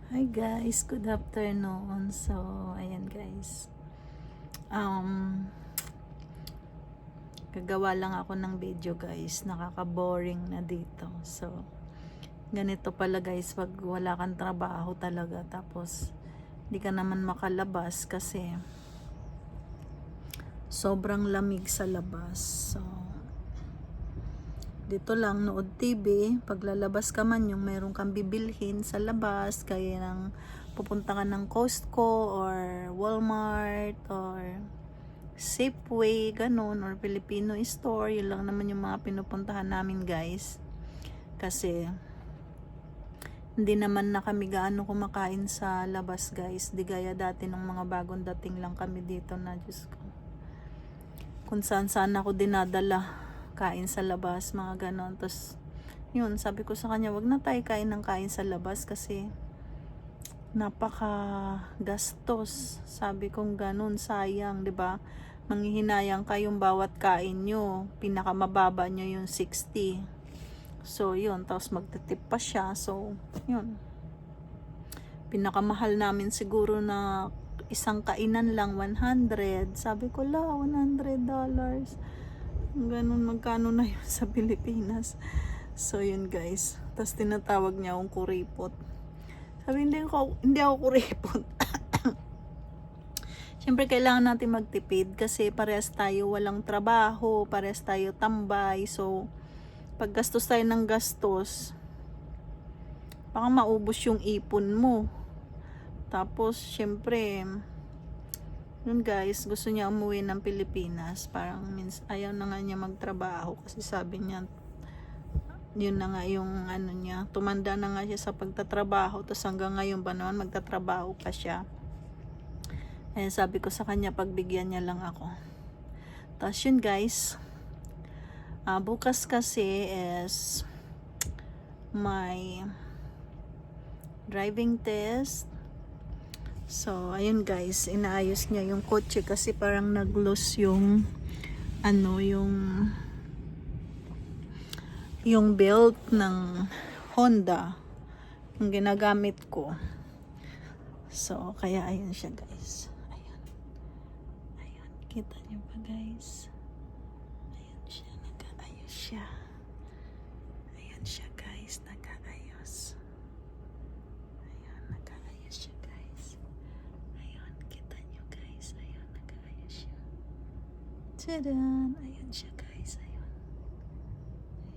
Hi guys, good afternoon. So, ayan guys. Gagawa lang ako ng video guys. Nakaka-boring na dito. So, ganito pala guys pag wala kang trabaho talaga. Tapos, di ka naman makalabas kasi sobrang lamig sa labas. So, dito lang nood TV, paglalabas ka man yung meron kang bibilhin sa labas, kaya ng pupunta ka ng Costco or Walmart or Safeway, ganun, or Filipino store, yun lang naman yung mga pinupuntahan namin guys. Kasi hindi naman na kami gaano kumakain sa labas guys, di gaya dati nung mga bagong dating lang kami dito na Diyos ko. Kung saan saan ako dinadala kain sa labas, mga ganon. Tapos yun, sabi ko sa kanya, wag na tayo kain ng kain sa labas kasi napaka gastos. Sabi kong ganun, sayang, 'di ba? Manghihinayang kayong bawat kain nyo, pinakamababa nyo yung 60. So yun, tapos magtitip pa siya. So yun, pinakamahal namin siguro na isang kainan lang 100. Sabi ko, la, $100. Ganun, magkano na yun sa Pilipinas. So yun guys, tapos tinatawag niya akong kuripot. Sabi, hindi ako kuripot. Siyempre kailangan natin magtipid kasi parehas tayo walang trabaho, parehas tayo tambay. So pag gastos tayo ng gastos, baka maubos yung ipon mo. Tapos siyempre yun guys, gusto niya umuwi ng Pilipinas. Parang ayaw na nga niya magtrabaho kasi sabi niya, yun na nga yung ano niya, tumanda na nga siya sa pagtatrabaho. Tapos hanggang ngayon ba naman magtatrabaho pa siya. Eh sabi ko sa kanya, pagbigyan niya lang ako. Tapos yun guys, bukas kasi is my driving test. So, ayun guys, inaayos niya yung kotse kasi parang nag-loose yung yung belt ng Honda yung ginagamit ko. So, kaya ayun siya guys. Ayun. Ayun, kita niyo ba guys? Ayun siya, nag-aayos siya. Ayun siya guys, nag-aayos. Ayun, nag-aayos siya guys. Ayun, kita niyo guys. Ayun, nag-aayos siya. Tadaan! Ayun siya guys. Ayun.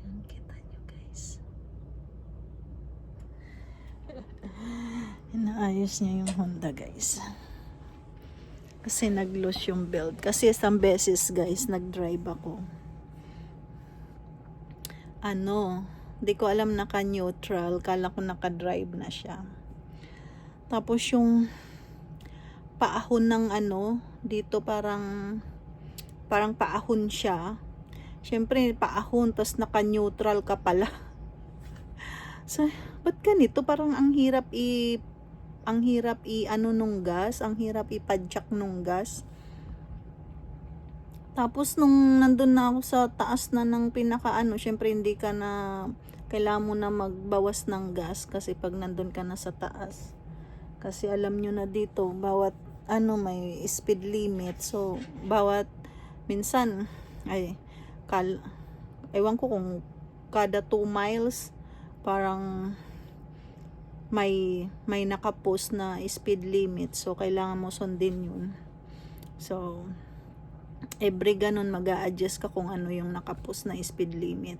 Ayun, kita niyo guys. Inaayos niya yung Honda guys. Kasi nag-loose yung belt. Kasi isang beses guys, nag-drive ako. Di ko alam naka-neutral. Kala ko naka-drive na siya. Tapos yung paahon ng dito parang paahon siya. Siyempre paahon, tapos naka-neutral ka pala. So, ba't ganito? Parang ang hirap nung gas, ang hirap ipadyak nung gas. Tapos nung nandun na ako sa taas na ng syempre hindi ka na, kailangan mo na magbawas ng gas kasi pag nandun ka na sa taas. Kasi alam nyo na dito, bawat may speed limit. So, bawat minsan, ewan ko kung kada 2 miles, parang may nakapost na speed limit. So, kailangan mo sundin yun. So, every ganun mag-a-adjust ka kung ano yung nakapost na speed limit.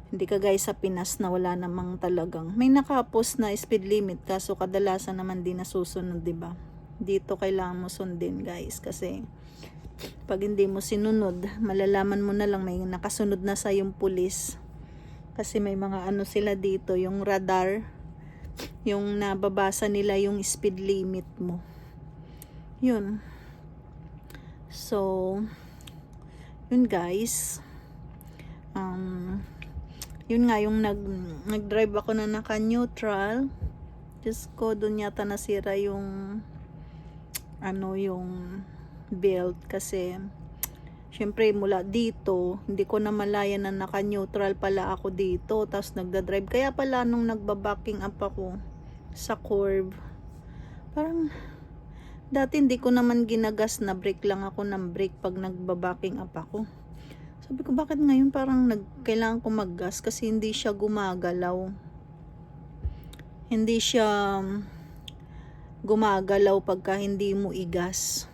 Hindi ka guys sa Pinas na wala namang talagang may nakapost na speed limit, kaso kadalasan naman di nasusunod, diba? Dito kailangan mo sundin guys, kasi pag hindi mo sinunod, malalaman mo na lang may nakasunod na sa yung pulis. Kasi may mga sila dito, yung radar, yung nababasa nila yung speed limit mo. Yun. So, yun guys. Yun nga, yung nag-drive ako na naka-neutral. Diyos ko, dun yata nasira yung yung belt. Kasi syempre mula dito, hindi ko na malaya na naka-neutral pala ako dito. Tapos nagda-drive. Kaya pala nung nagbabacking up ako, sa curve. Parang dati hindi ko naman ginagas na brake, lang ako ng brake pag nagbabaking up ako. Sabi ko, bakit ngayon parang kailangan ko maggas kasi hindi siya gumagalaw. Hindi siya gumagalaw pagka hindi mo igas.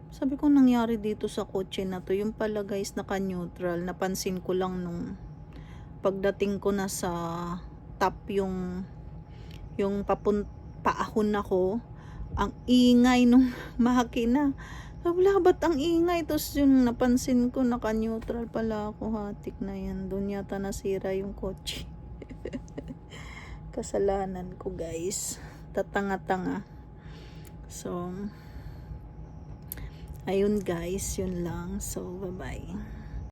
Sabi ko, nangyari dito sa kotse na to. Yung pala guys, naka-neutral. Napansin ko lang nung pagdating ko na sa top yung paahon ako. Ang ingay nung makina. Sabi ko, ba't ang ingay? Tapos yung napansin ko, naka-neutral pala ako. Hatik na yan. Doon yata nasira yung kotse. Kasalanan ko guys. Tatanga-tanga. So, ayun guys, yun lang. So, bye-bye.